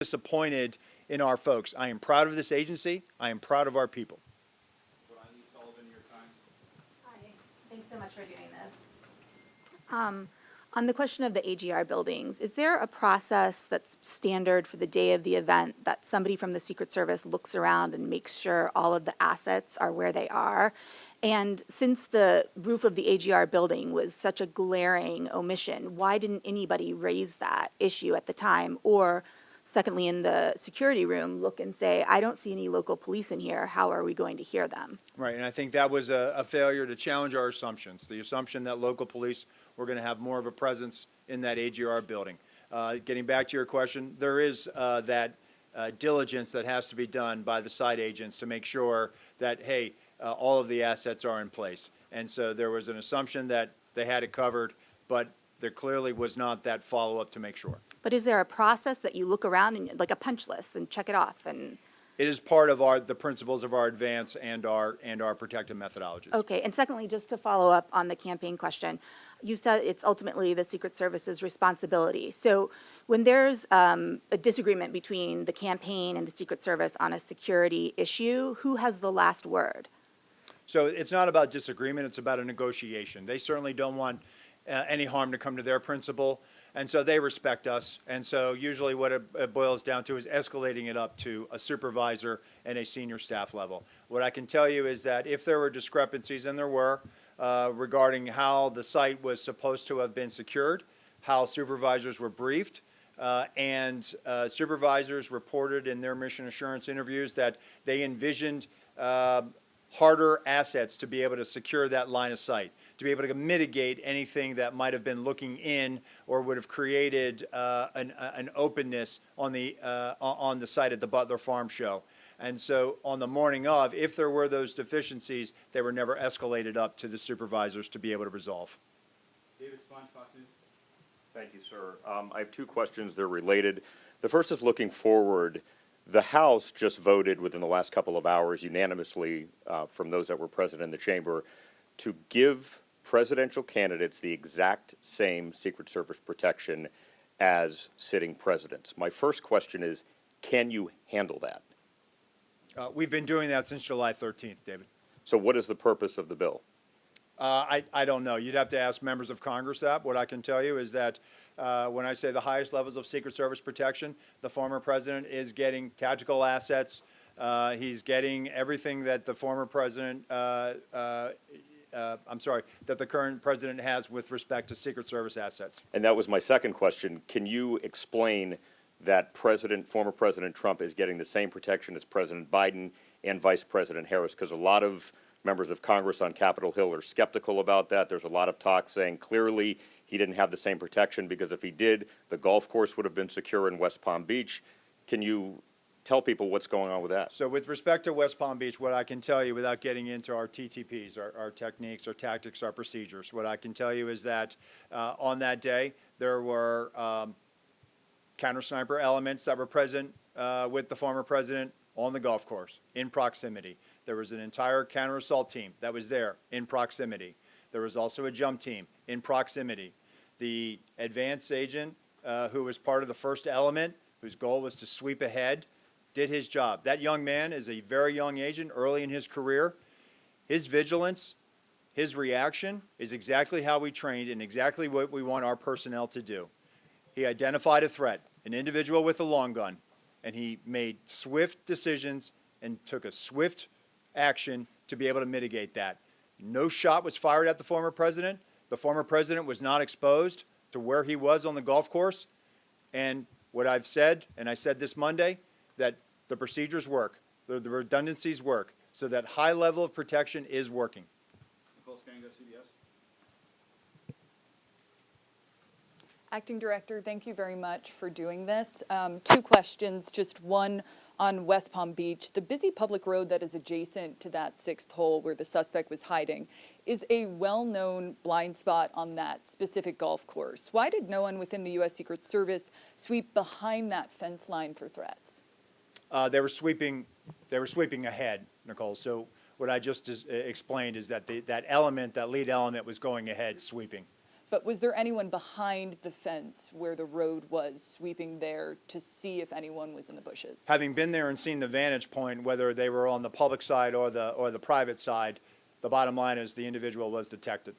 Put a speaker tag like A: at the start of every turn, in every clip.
A: disappointed in our folks. I am proud of this agency. I am proud of our people.
B: Hi, thanks so much for doing this. On the question of the AGR buildings, is there a process that's standard for the day of the event that somebody from the Secret Service looks around and makes sure all of the assets are where they are? And since the roof of the AGR building was such a glaring omission, why didn't anybody raise that issue at the time? Or secondly, in the security room, look and say, I don't see any local police in here. How are we going to hear them?
A: Right, and I think that was a failure to challenge our assumptions. The assumption that local police were going to have more of a presence in that AGR building. Getting back to your question, there is that diligence that has to be done by the site agents to make sure that, hey, all of the assets are in place. And so there was an assumption that they had it covered, but there clearly was not that follow-up to make sure.
B: But is there a process that you look around and like a punch list and check it off? And
A: it is part of the principles of our advance and our protective methodologies.
B: okay, and secondly, just to follow up on the campaign question, you said it's ultimately the Secret Service's responsibility. So when there's a disagreement between the campaign and the Secret Service on a security issue, who has the last word?
A: So it's not about disagreement, it's about a negotiation. They certainly don't want any harm to come to their principal, and so they respect us. And so usually what it boils down to is escalating it up to a supervisor and a senior staff level. What I can tell you is that if there were discrepancies, and there were, regarding how the site was supposed to have been secured, how supervisors were briefed, and supervisors reported in their mission assurance interviews that they envisioned harder assets to be able to secure that line of sight, to be able to mitigate anything that might have been looking in or would have created an openness on the site at the Butler Farm Show. And so on the morning of, if there were those deficiencies, they were never escalated up to the supervisors to be able to resolve.
C: David Sponge, Fox News. Thank you, sir. I have two questions. They're related. The first is looking forward. The House just voted within the last couple of hours unanimously from those that were present in the chamber to give presidential candidates the exact same Secret Service protection as sitting presidents. My first question is, can you handle that?
A: We've been doing that since July 13th, David.
C: So what is the purpose of the bill?
A: I don't know. You'd have to ask members of Congress that. What I can tell you is that when I say the highest levels of Secret Service protection, the former president is getting tactical assets. He's getting everything that the former president, that the current president has with respect to Secret Service assets.
C: And that was my second question. Can you explain that former President Trump is getting the same protection as President Biden and Vice President Harris? Because a lot of members of Congress on Capitol Hill are skeptical about that. There's a lot of talk saying clearly he didn't have the same protection because if he did, the golf course would have been secure in West Palm Beach. Can you tell people what's going on with that?
A: So with respect to West Palm Beach, what I can tell you without getting into our TTPs, our techniques, our tactics, our procedures, what I can tell you is that on that day there were counter-sniper elements that were present with the former president on the golf course in proximity. There was an entire counter-assault team that was there in proximity. There was also a jump team in proximity. The advance agent who was part of the first element, whose goal was to sweep ahead, did his job. That young man is a very young agent, early in his career. His vigilance, his reaction is exactly how we trained and exactly what we want our personnel to do. He identified a threat, an individual with a long gun, and he made swift decisions and took a swift action to be able to mitigate that. No shot was fired at the former president. The former president was not exposed to where he was on the golf course. And what I've said, and I said this Monday, that the procedures work, the redundancies work, so that high level of protection is working.
D: CBS.
E: Acting Director, thank you very much for doing this. Two questions, just one on West Palm Beach. The busy public road that is adjacent to that sixth hole where the suspect was hiding is a well-known blind spot on that specific golf course. Why did no one within the U.S. Secret Service sweep behind that fence line for threats?
A: They were sweeping ahead, Nicole. So what I just explained is that that lead element was going ahead sweeping.
E: But was there anyone behind the fence where the road was sweeping there to see if anyone was in the bushes?
A: Having been there and seen the vantage point, whether they were on the public side or the private side, the bottom line is the individual was detected.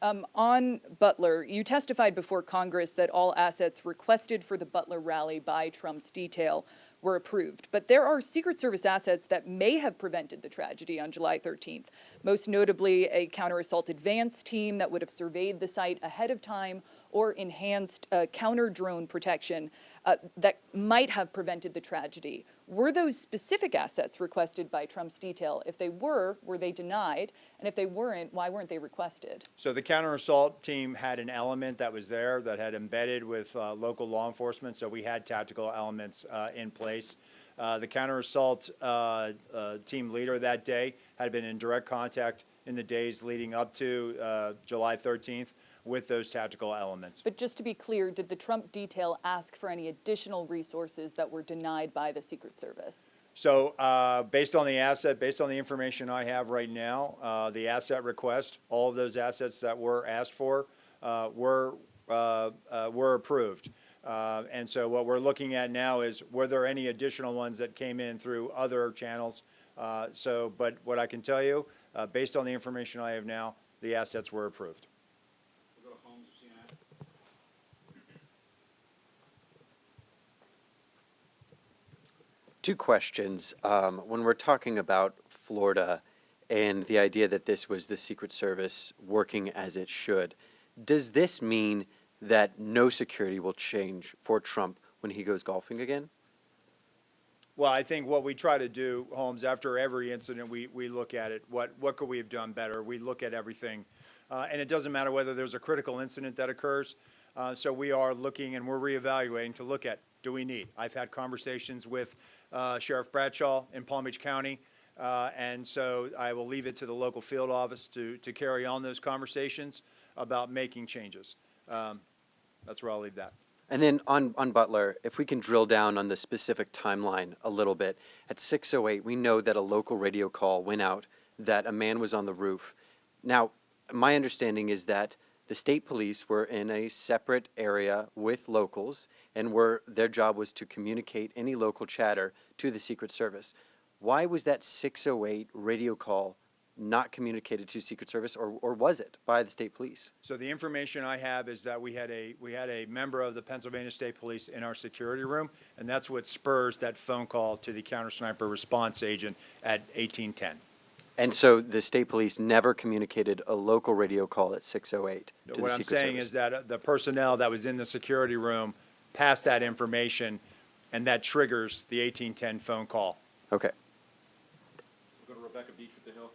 E: On Butler, you testified before Congress that all assets requested for the Butler rally by Trump's detail were approved. But there are Secret Service assets that may have prevented the tragedy on July 13th, most notably a counter-assault advance team that would have surveyed the site ahead of time or enhanced counter-drone protection that might have prevented the tragedy. Were those specific assets requested by Trump's detail? If they were they denied? And if they weren't, why weren't they requested?
A: So the counter-assault team had an element that was there that had embedded with local law enforcement, so we had tactical elements in place. The counter-assault team leader that day had been in direct contact in the days leading up to July 13th with those tactical elements.
E: But just to be clear, did the Trump detail ask for any additional resources that were denied by the Secret Service?
A: So based on the information I have right now, the asset request, all of those assets that were asked for were approved. And so what we're looking at now is, were there any additional ones that came in through other channels? But what I can tell you, based on the information I have now, the assets were approved.
D: We'll go to Holmes or CNN.
F: Two questions. When we're talking about Florida and the idea that this was the Secret Service working as it should, does this mean that no security will change for Trump when he goes golfing again?
A: Well, I think what we try to do, Holmes, after every incident, we look at it. What could we have done better? We look at everything. And it doesn't matter whether there's a critical incident that occurs. So we are looking and we're reevaluating to look at, do we need? I've had conversations with Sheriff Bradshaw in Palm Beach County. And so I will leave it to the local field office to carry on those conversations about making changes. That's where I'll leave that.
F: And then on Butler, if we can drill down on the specific timeline a little bit, at 6:08, we know that a local radio call went out that a man was on the roof. Now, my understanding is that the state police were in a separate area with locals, and their job was to communicate any local chatter to the Secret Service. Why was that 6:08 radio call not communicated to Secret Service, or was it by the state police?
A: So the information I have is that we had a member of the Pennsylvania State Police in our security room, and that's what spurs that phone call to the counter sniper response agent at 1810.
F: And so the state police never communicated a local radio call at 6:08 to the
A: What I'm
F: Secret
A: saying
F: Service.
A: is that the personnel that was in the security room passed that information, and that triggers the 1810 phone call.
F: Okay.
D: We'll go to Rebecca Beach with the Hill.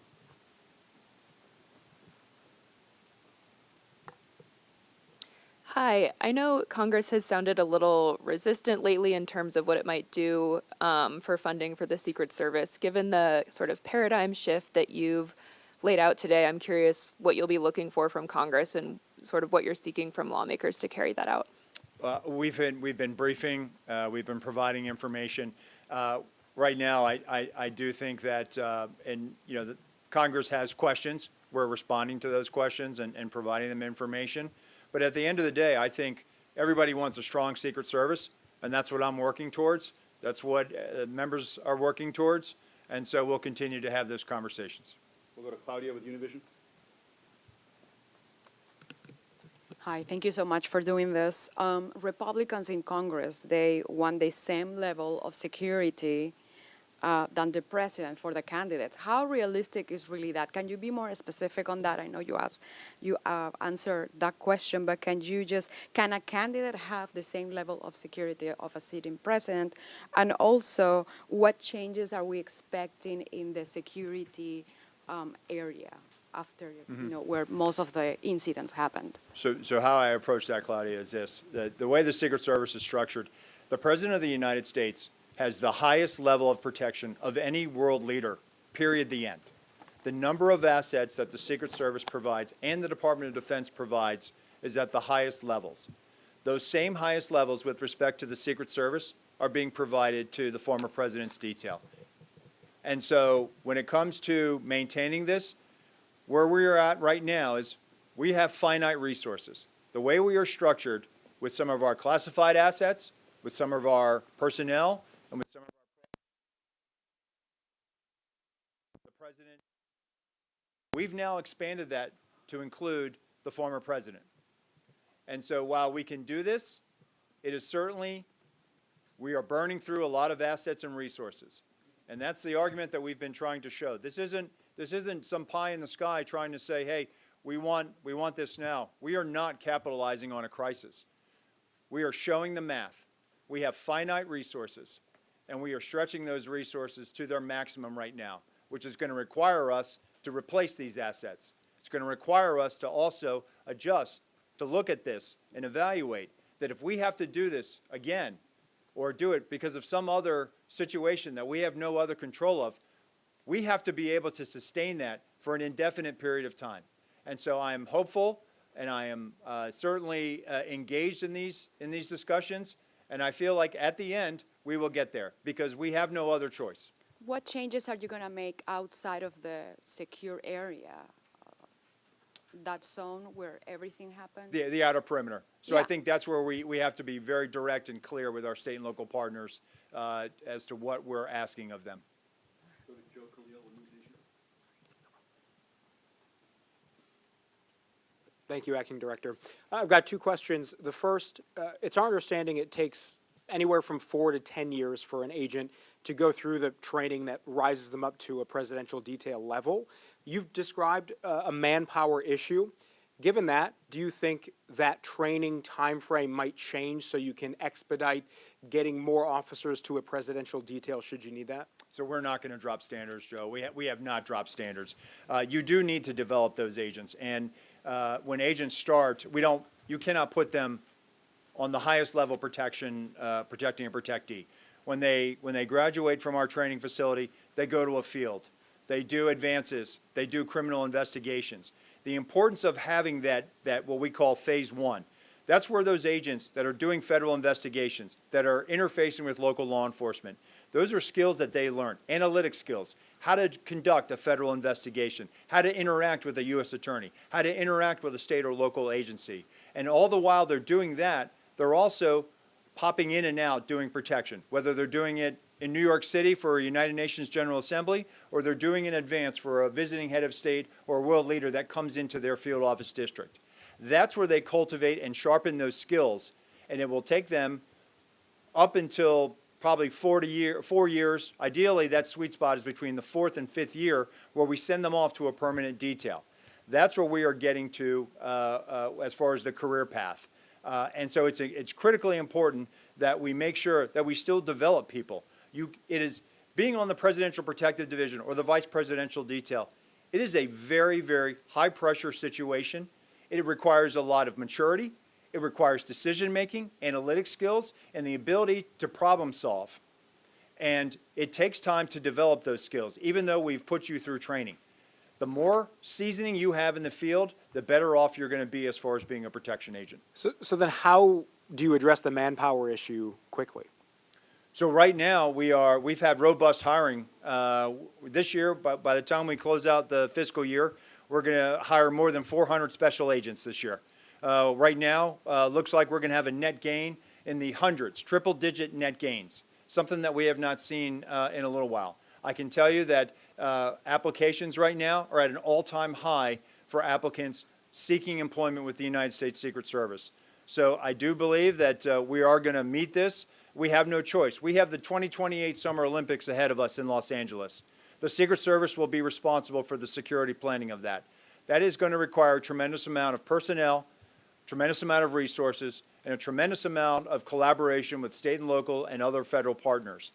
G: Hi, I know Congress has sounded a little resistant lately in terms of what it might do for funding for the Secret Service. Given the sort of paradigm shift that you've laid out today, I'm curious what you'll be looking for from Congress and sort of what you're seeking from lawmakers to carry that out.
A: We've been briefing, we've been providing information. Right now, I do think that, the Congress has questions. We're responding to those questions and providing them information. But at the end of the day, I think everybody wants a strong Secret Service, and that's what I'm working towards. That's what members are working towards, and so we'll continue to have those conversations.
D: We'll go to Claudia with Univision.
H: Hi, thank you so much for doing this. Republicans in Congress, they want the same level of security than the president for the candidates. How realistic is really that? Can you be more specific on that? I know you answered that question, but can a candidate have the same level of security of a sitting president? And also, what changes are we expecting in the security area after, where most of the incidents happened?
A: So how I approach that, Claudia, is this. The way the Secret Service is structured, the President of the United States has the highest level of protection of any world leader, period, the end. The number of assets that the Secret Service provides and the Department of Defense provides is at the highest levels. Those same highest levels with respect to the Secret Service are being provided to the former president's detail. And so when it comes to maintaining this, where we are at right now is we have finite resources. the way we are structured with some of our classified assets, with some of our personnel, and with some of the president, we've now expanded that to include the former president. And so while we can do this, it is certainly, we are burning through a lot of assets and resources. And that's the argument that we've been trying to show. This isn't some pie in the sky trying to say, hey, we want this now. We are not capitalizing on a crisis. We are showing the math. We have finite resources, and we are stretching those resources to their maximum right now, which is going to require us to replace these assets. It's going to require us to also adjust, to look at this and evaluate that if we have to do this again, or do it because of some other situation that we have no other control of, we have to be able to sustain that for an indefinite period of time. And so I am hopeful, and I am certainly engaged in these discussions, and I feel like at the end we will get there because we have no other choice.
H: What changes are you going to make outside of the secure area? That zone where everything happens?
A: The outer perimeter. So
H: Yeah.
A: I think that's where we have to be very direct and clear with our state and local partners as to what we're asking of them.
D: Go to Joe Khalil with News Nation.
I: Thank you, Acting Director. I've got two questions. The first, it's our understanding it takes anywhere from 4 to 10 years for an agent to go through the training that rises them up to a presidential detail level. You've described a manpower issue. Given that, do you think that training timeframe might change so you can expedite getting more officers to a presidential detail should you need that?
A: So we're not going to drop standards, Joe. We have not dropped standards. You do need to develop those agents. And when agents start, you cannot put them on the highest level protection, protecting a protectee. When they graduate from our training facility, they go to a field. They do advances. They do criminal investigations. The importance of having that what we call phase one, that's where those agents that are doing federal investigations, that are interfacing with local law enforcement, those are skills that they learn. Analytic skills, how to conduct a federal investigation, how to interact with a U.S. attorney, how to interact with a state or local agency. And all the while they're doing that, they're also popping in and out doing protection, whether they're doing it in New York City for a United Nations General Assembly, or they're doing in advance for a visiting head of state or a world leader that comes into their field office district. That's where they cultivate and sharpen those skills, and it will take them up until probably 4 years. Ideally, that sweet spot is between the 4th and 5th year where we send them off to a permanent detail. That's where we are getting to as far as the career path. And so it's critically important that we make sure that we still develop people. It is being on the Presidential Protective Division or the Vice Presidential Detail. It is a very, very high pressure situation. It requires a lot of maturity. It requires decision making, analytic skills, and the ability to problem solve. And it takes time to develop those skills, even though we've put you through training. The more seasoning you have in the field, the better off you're going to be as far as being a protection agent.
I: So then how do you address the manpower issue quickly?
A: So right now we've had robust hiring this year. By the time we close out the fiscal year, we're going to hire more than 400 special agents this year. Right now, looks like we're going to have a net gain in the hundreds, triple-digit net gains, something that we have not seen in a little while. I can tell you that applications right now are at an all-time high for applicants seeking employment with the United States Secret Service. So I do believe that we are going to meet this. We have no choice. We have the 2028 Summer Olympics ahead of us in Los Angeles. The Secret Service will be responsible for the security planning of that. That is going to require a tremendous amount of personnel, tremendous amount of resources, and a tremendous amount of collaboration with state and local and other federal partners.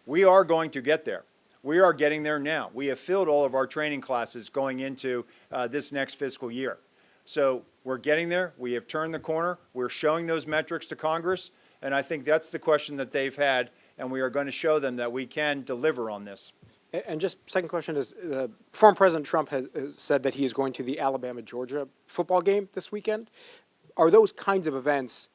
A: We are going to get there. We are getting there now. We have filled all of our training classes going into this next fiscal year. So we're getting there. We have turned the corner. We're showing those metrics to Congress, and I think that's the question that they've had, and we are going to show them that we can deliver on this.
I: And just second question is, former President Trump has said that he is going to the Alabama-Georgia football game this weekend. Are those kinds of events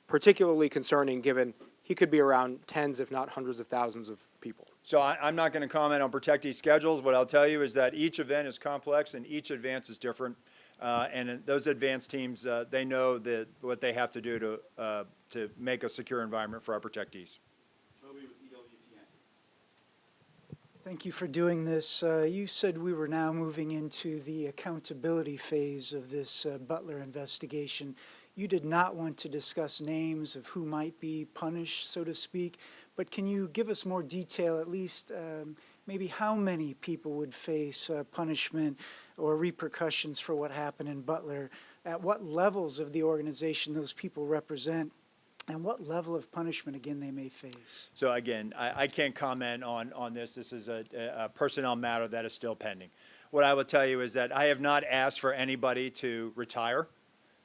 I: particularly concerning given he could be around tens, if not hundreds of thousands of people?
A: So I'm not going to comment on protectee schedules. What I'll tell you is that each event is complex and each advance is different. And those advanced teams, they know what they have to do to make a secure environment for our protectees.
J: Thank you for doing this. You said we were now moving into the accountability phase of this Butler investigation. You did not want to discuss names of who might be punished, so to speak, but can you give us more detail, at least maybe how many people would face punishment or repercussions for what happened in Butler, at what levels of the organization those people represent, and what level of punishment, again, they may face?
A: So again, I can't comment on this. This is a personnel matter that is still pending. What I will tell you is that I have not asked for anybody to retire.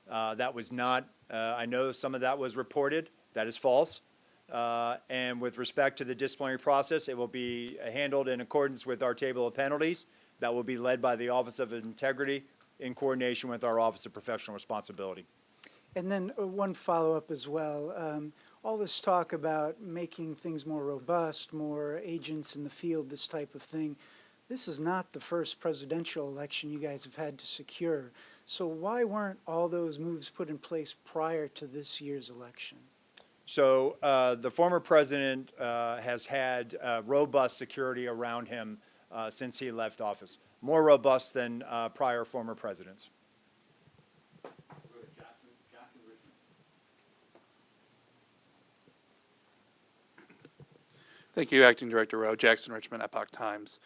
A: That was not, I know some of that was reported. That is false. And with respect to the disciplinary process, it will be handled in accordance with our table of penalties. That will be led by the Office of Integrity in coordination with our Office of Professional Responsibility.
J: And then one follow-up as well. All this talk about making things more robust, more agents in the field, this type of thing, this is not the first presidential election you guys have had to secure. So why weren't all those moves put in place prior to this year's election?
A: So the former president has had robust security around him since he left office, more robust than prior former presidents.
K: Thank you, Acting Director Rowe. Jackson Richmond, Epoch Times.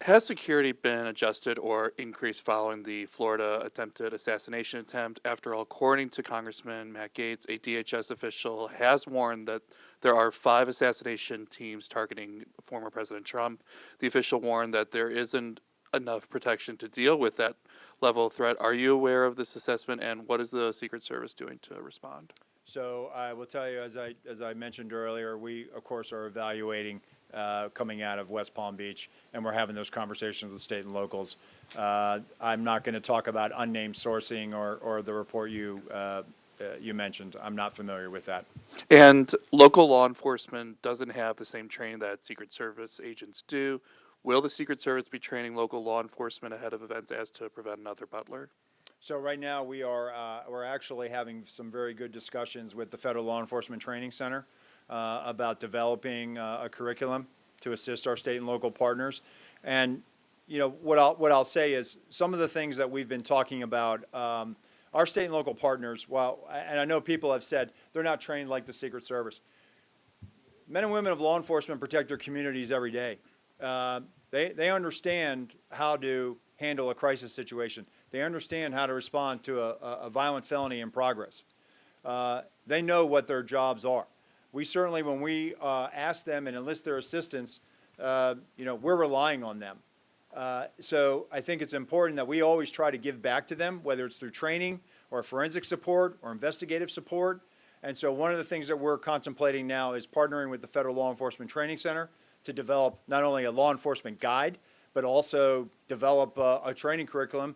K: Has security been adjusted or increased following the Florida attempted assassination attempt? After all, according to Congressman Matt Gaetz, a DHS official has warned that there are 5 assassination teams targeting former President Trump. The official warned that there isn't enough protection to deal with that level of threat. Are you aware of this assessment, and what is the Secret Service doing to respond?
A: So I will tell you, as I mentioned earlier, we, of course, are evaluating coming out of West Palm Beach, and we're having those conversations with state and locals. I'm not going to talk about unnamed sourcing or the report you mentioned. I'm not familiar with that.
K: And local law enforcement doesn't have the same training that Secret Service agents do. Will the Secret Service be training local law enforcement ahead of events as to prevent another Butler?
A: So right now we're actually having some very good discussions with the Federal Law Enforcement Training Center about developing a curriculum to assist our state and local partners. And you know what I'll say is some of the things that we've been talking about. Our state and local partners, and I know people have said they're not trained like the Secret Service. Men and women of law enforcement protect their communities every day. They understand how to handle a crisis situation. They understand how to respond to a violent felony in progress. They know what their jobs are. We certainly, when we ask them and enlist their assistance, you know, we're relying on them. So I think it's important that we always try to give back to them, whether it's through training or forensic support or investigative support. And so one of the things that we're contemplating now is partnering with the Federal Law Enforcement Training Center to develop not only a law enforcement guide, but also develop a training curriculum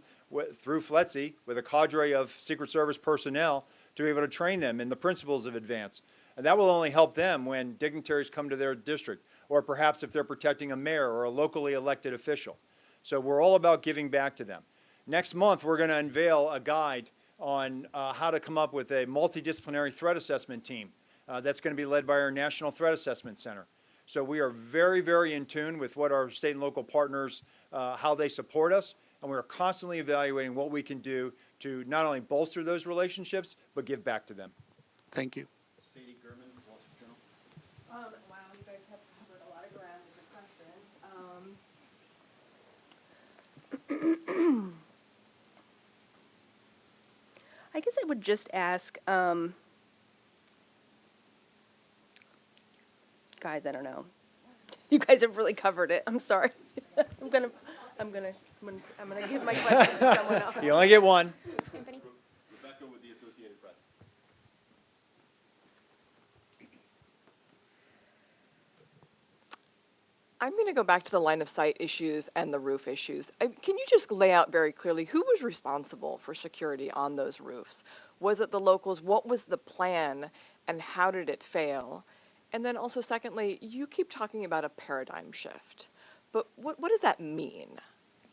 A: through FLETC with a cadre of Secret Service personnel to be able to train them in the principles of advance. And that will only help them when dignitaries come to their district, or perhaps if they're protecting a mayor or a locally elected official. So we're all about giving back to them. Next month, we're going to unveil a guide on how to come up with a multidisciplinary threat assessment team that's going to be led by our National Threat Assessment Center. So we are very, very in tune with what our state and local partners, how they support us, and we're constantly evaluating what we can do to not only bolster those relationships, but give back to them.
K: Thank you.
D: Sadie Gurman, Wall Street Journal.
L: Wow, you guys have covered a lot of ground with the questions. I guess I would just ask, guys, I don't know. You guys have really covered it. I'm sorry. I'm gonna give my question to someone else.
A: You only get one.
L: Anthony?
D: Rebecca with the Associated Press.
M: I'm going to go back to the line of sight issues and the roof issues. Can you just lay out very clearly who was responsible for security on those roofs? Was it the locals? What was the plan and how did it fail? And then also secondly, you keep talking about a paradigm shift, but what does that mean?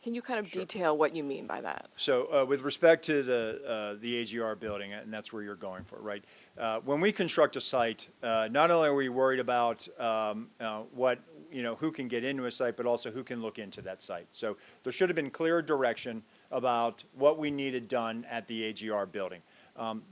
M: Can you kind of detail what you mean by that?
A: So with respect to the AGR building, and that's where you're going for, right? When we construct a site, not only are we worried about who can get into a site, but also who can look into that site. So there should have been clear direction about what we needed done at the AGR building.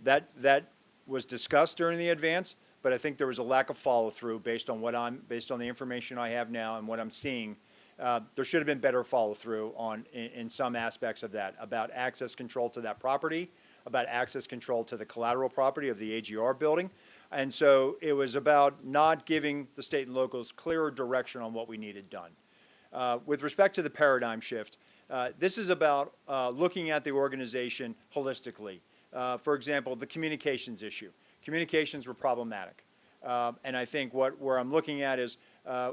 A: That was discussed during the advance, but I think there was a lack of follow through based on the information I have now and what I'm seeing. There should have been better follow through in some aspects of that, about access control to that property, about access control to the collateral property of the AGR building. And so it was about not giving the state and locals clearer direction on what we needed done. With respect to the paradigm shift, this is about looking at the organization holistically. For example, the communications issue. Communications were problematic. And I think where I'm looking at is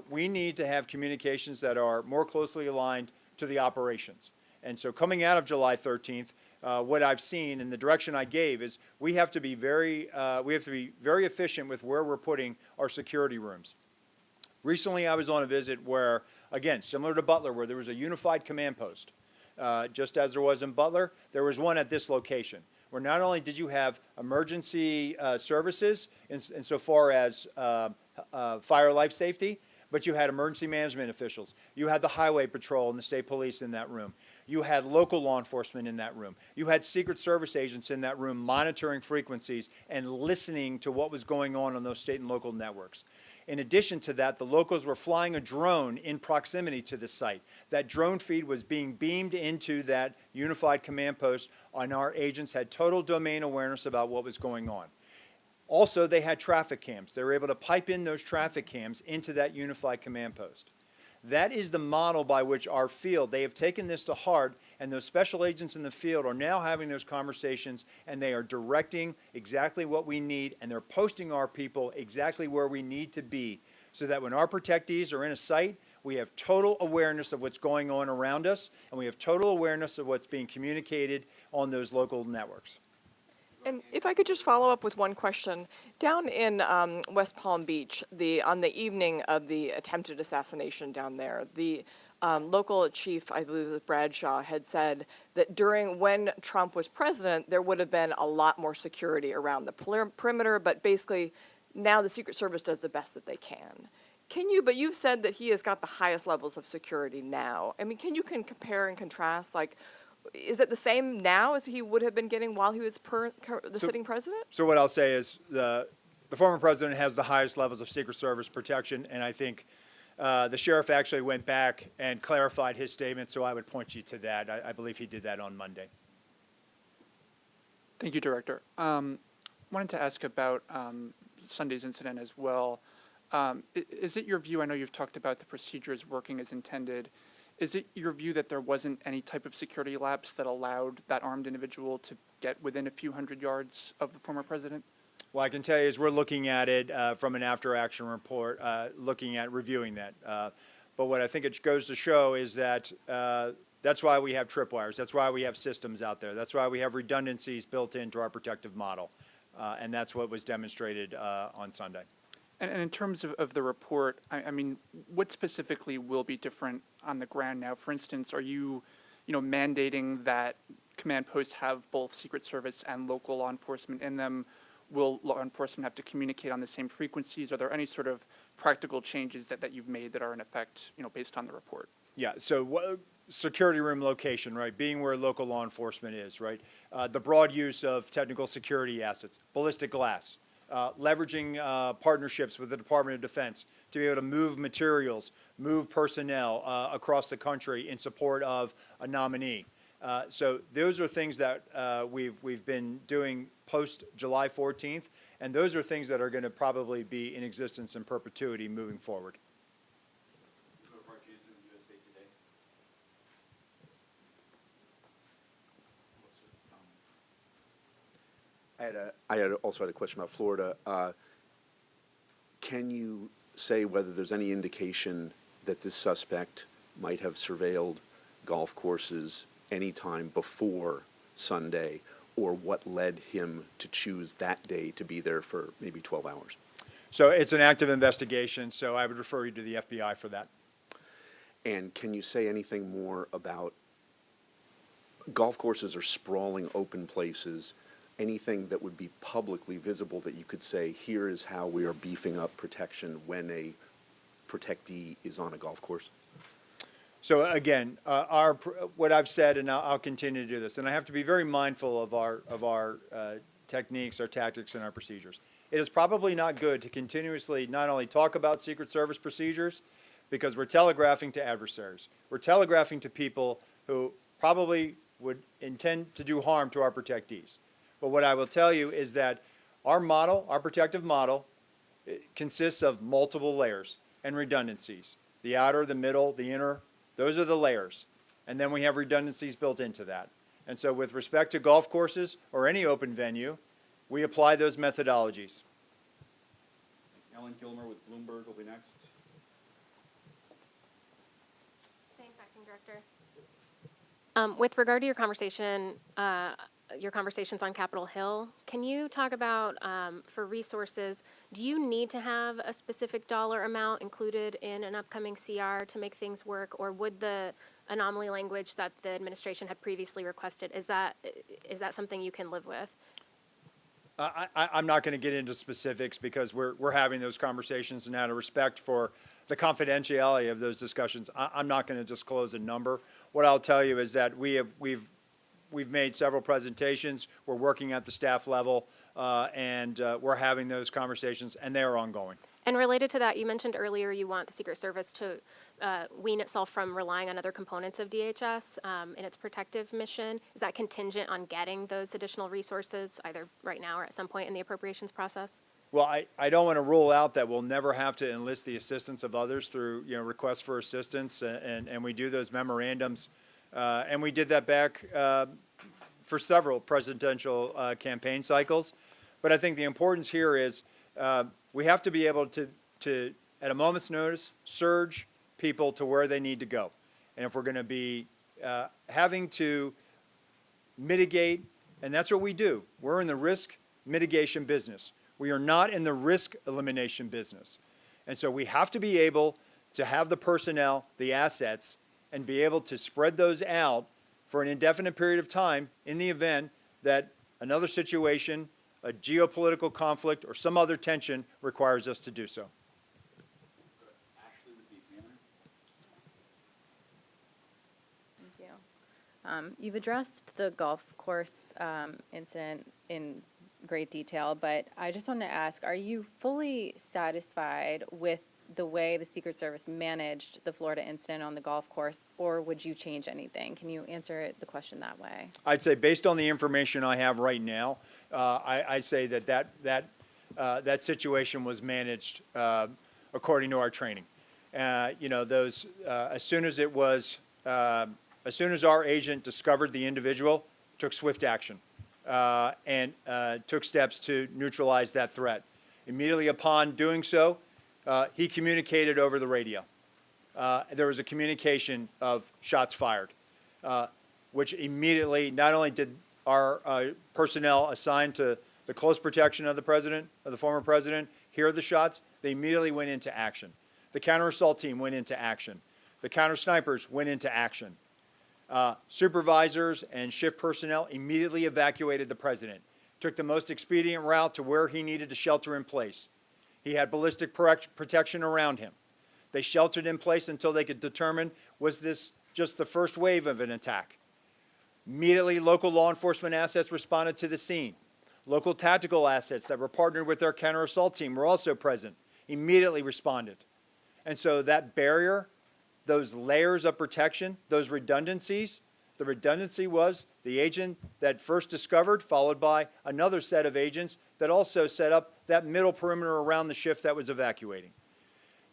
A: we need to have communications that are more closely aligned to the operations. And so coming out of July 13th, what I've seen and the direction I gave is we have to be very efficient with where we're putting our security rooms. Recently, I was on a visit where, again, similar to Butler, where there was a unified command post. Just as there was in Butler, there was one at this location, where not only did you have emergency services insofar as fire life safety, but you had emergency management officials. You had the highway patrol and the state police in that room. You had local law enforcement in that room. You had Secret Service agents in that room monitoring frequencies and listening to what was going on those state and local networks. In addition to that, the locals were flying a drone in proximity to the site. That drone feed was being beamed into that unified command post, and our agents had total domain awareness about what was going on. Also, they had traffic cams. They were able to pipe in those traffic cams into that unified command post. That is the model by which our field, they have taken this to heart, and those special agents in the field are now having those conversations, and they are directing exactly what we need, and they're posting our people exactly where we need to be, so that when our protectees are in a site, we have total awareness of what's going on around us, and we have total awareness of what's being communicated on those local networks.
M: And if I could just follow up with one question. Down in West Palm Beach, on the evening of the attempted assassination down there, the local chief, I believe it was Bradshaw, had said that when Trump was president, there would have been a lot more security around the perimeter, but basically now the Secret Service does the best that they can. But you've said that he has got the highest levels of security now. I mean, can you compare and contrast, like, is it the same now as he would have been getting while he was the sitting president?
A: So what I'll say is the former president has the highest levels of Secret Service protection, and I think the sheriff actually went back and clarified his statement, so I would point you to that. I believe he did that on Monday.
N: Thank you, Director. Wanted to ask about Sunday's incident as well. Is it your view, I know you've talked about the procedures working as intended, is it your view that there wasn't any type of security lapse that allowed that armed individual to get within a few hundred yards of the former president?
A: Well, I can tell you is we're looking at it from an after-action report, looking at reviewing that. But what I think it goes to show is that that's why we have tripwires. That's why we have systems out there. That's why we have redundancies built into our protective model. And that's what was demonstrated on Sunday.
N: And in terms of the report, I mean, what specifically will be different on the ground now? For instance, are you mandating that command posts have both Secret Service and local law enforcement in them? Will law enforcement have to communicate on the same frequencies? Are there any sort of practical changes that you've made that are in effect, based on the report?
A: Yeah, so security room location, right, being where local law enforcement is, right? The broad use of technical security assets, ballistic glass, leveraging partnerships with the Department of Defense to be able to move materials, move personnel across the country in support of a nominee. So those are things that we've been doing post July 14th, and those are things that are going to probably be in existence in perpetuity moving forward.
O: I also had a question about Florida. Can you say whether there's any indication that this suspect might have surveilled golf courses any time before Sunday, or what led him to choose that day to be there for maybe 12 hours?
A: So it's an active investigation, so I would refer you to the FBI for that.
O: And can you say anything more about golf courses are sprawling open places. Anything that would be publicly visible that you could say, here is how we are beefing up protection when a protectee is on a golf course?
A: So again, what I've said, and I'll continue to do this, and I have to be very mindful of our techniques, our tactics, and our procedures. It is probably not good to continuously not only talk about Secret Service procedures, because we're telegraphing to adversaries. We're telegraphing to people who probably would intend to do harm to our protectees. But what I will tell you is that our model, our protective model, consists of multiple layers and redundancies. The outer, the middle, the inner, those are the layers. And then we have redundancies built into that. And so with respect to golf courses or any open venue, we apply those methodologies.
D: Ellen Gilmer with Bloomberg will be next.
P: Thanks, Acting Director. With regard to your conversations on Capitol Hill, can you talk about, for resources, do you need to have a specific dollar amount included in an upcoming CR to make things work, or would the anomaly language that the administration had previously requested, is that something you can live with?
A: I'm not going to get into specifics because we're having those conversations, and out of respect for the confidentiality of those discussions, I'm not going to disclose a number. What I'll tell you is that we've made several presentations. We're working at the staff level, and we're having those conversations, and they are ongoing.
P: And related to that, you mentioned earlier you want the Secret Service to wean itself from relying on other components of DHS in its protective mission. Is that contingent on getting those additional resources, either right now or at some point in the appropriations process?
A: Well, I don't want to rule out that we'll never have to enlist the assistance of others through requests for assistance, and we do those memorandums, and we did that back for several presidential campaign cycles. But I think the importance here is we have to be able to, at a moment's notice, surge people to where they need to go. And if we're going to be having to mitigate, and that's what we do. We're in the risk mitigation business. We are not in the risk elimination business. And so we have to be able to have the personnel, the assets, and be able to spread those out for an indefinite period of time in the event that another situation, a geopolitical conflict, or some other tension requires us to do so.
D: Ashley with the Examiner.
Q: Thank you. You've addressed the golf course incident in great detail, but I just want to ask, are you fully satisfied with the way the Secret Service managed the Florida incident on the golf course, or would you change anything? Can you answer the question that way?
A: I'd say based on the information I have right now, I say that situation was managed according to our training. As soon as our agent discovered the individual, took swift action and took steps to neutralize that threat. Immediately upon doing so, he communicated over the radio. There was a communication of shots fired, which immediately, not only did our personnel assigned to the close protection of the president, of the former president, hear the shots, they immediately went into action. The counter-assault team went into action. The counter-snipers went into action. Supervisors and shift personnel immediately evacuated the president, took the most expedient route to where he needed to shelter in place. He had ballistic protection around him. They sheltered in place until they could determine, was this just the first wave of an attack? Immediately, local law enforcement assets responded to the scene. Local tactical assets that were partnered with our counter-assault team were also present, immediately responded. And so that barrier, those layers of protection, those redundancies, the redundancy was the agent that first discovered, followed by another set of agents that also set up that middle perimeter around the shift that was evacuating.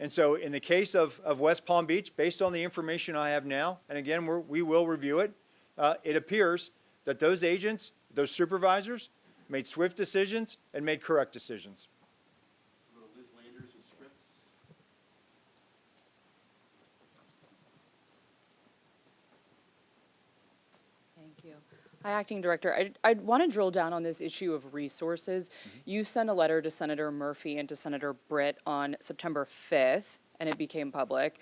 A: And so in the case of West Palm Beach, based on the information I have now, and again, we will review it, it appears that those agents, those supervisors, made swift decisions and made correct decisions.
D: Liz Landers with Scripps.
R: Thank you. Hi, Acting Director. I want to drill down on this issue of resources. You sent a letter to Senator Murphy and to Senator Britt on September 5th, and it became public.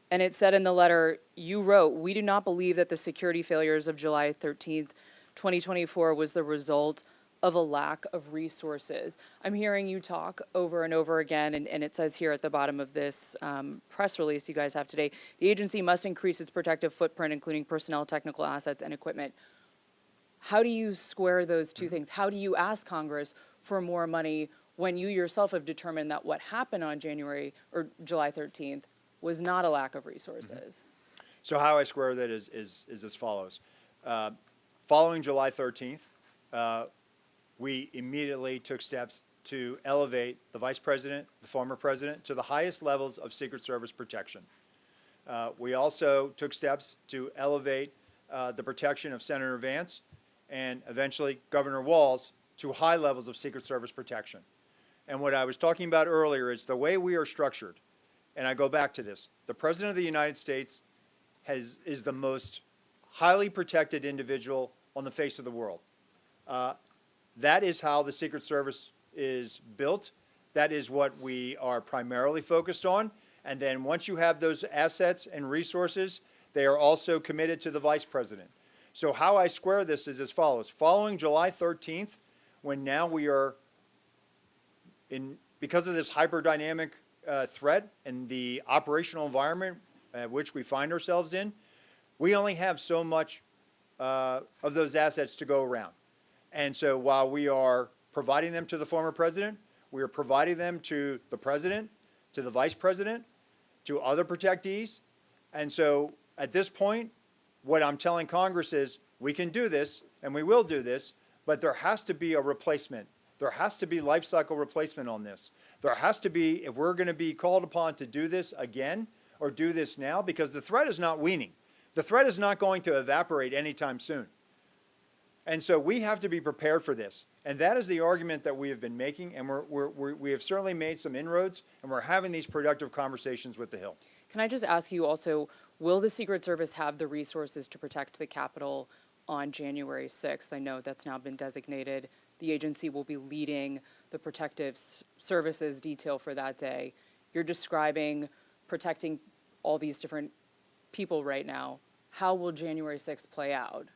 R: And it said in the letter, you wrote, "We do not believe that the security failures of July 13th, 2024 was the result of a lack of resources." I'm hearing you talk over and over again, and it says here at the bottom of this press release you guys have today, the agency must increase its protective footprint, including personnel, technical assets, and equipment. How do you square those two things? How do you ask Congress for more money when you yourself have determined that what happened on July 13th was not a lack of resources?
A: So how I square that is as follows. Following July 13th, we immediately took steps to elevate the vice president, the former president, to the highest levels of Secret Service protection. We also took steps to elevate the protection of Senator Vance and eventually Governor Walz to high levels of Secret Service protection. And what I was talking about earlier is the way we are structured, and I go back to this, the President of the United States is the most highly protected individual on the face of the world. That is how the Secret Service is built. That is what we are primarily focused on. And then once you have those assets and resources, they are also committed to the vice president. So how I square this is as follows. Following July 13th, when now we are because of this hyper-dynamic threat and the operational environment which we find ourselves in, we only have so much of those assets to go around. And so while we are providing them to the former president, we are providing them to the president, to the vice president, to other protectees. And so at this point, what I'm telling Congress is we can do this and we will do this, but there has to be a replacement. There has to be life cycle replacement on this. There has to be, if we're going to be called upon to do this again or do this now, because the threat is not waning. The threat is not going to evaporate anytime soon. And so we have to be prepared for this. And that is the argument that we have been making, and we have certainly made some inroads, and we're having these productive conversations with the Hill.
R: Can I just ask you also, will the Secret Service have the resources to protect the Capitol on January 6th? I know that's now been designated. The agency will be leading the protective services detail for that day. You're describing protecting all these different people right now. How will January 6th play out?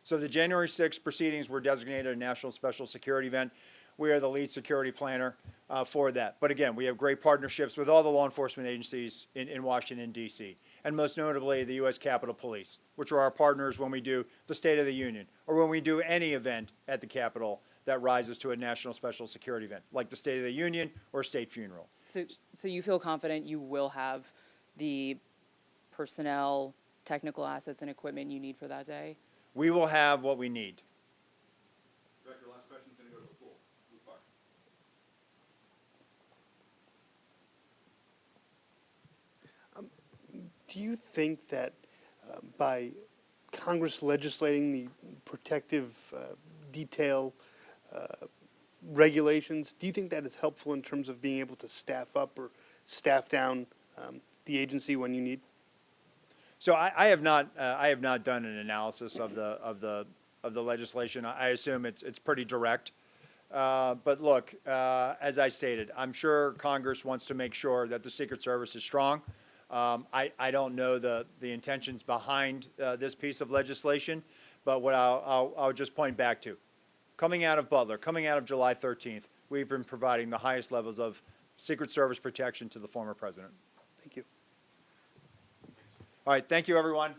A: So the January 6th proceedings were designated a national special security event. We are the lead security planner for that. But again, we have great partnerships with all the law enforcement agencies in Washington, D.C., and most notably the U.S. Capitol Police, which are our partners when we do the State of the Union or when we do any event at the Capitol that rises to a national special security event, like the State of the Union or state funeral.
R: So you feel confident you will have the personnel, technical assets, and equipment you need for that day?
A: We will have what we need.
D: Director, last question is going to go to the pool. Blue bar.
S: Do you think that by Congress legislating the protective detail regulations, do you think that is helpful in terms of being able to staff up or staff down the agency when you need?
A: So I have not done an analysis of the legislation. I assume it's pretty direct. But look, as I stated, I'm sure Congress wants to make sure that the Secret Service is strong. I don't know the intentions behind this piece of legislation, but what I'll just point back to, coming out of Butler, coming out of July 13th, we've been providing the highest levels of Secret Service protection to the former president.
S: Thank you.
A: All right, thank you, everyone.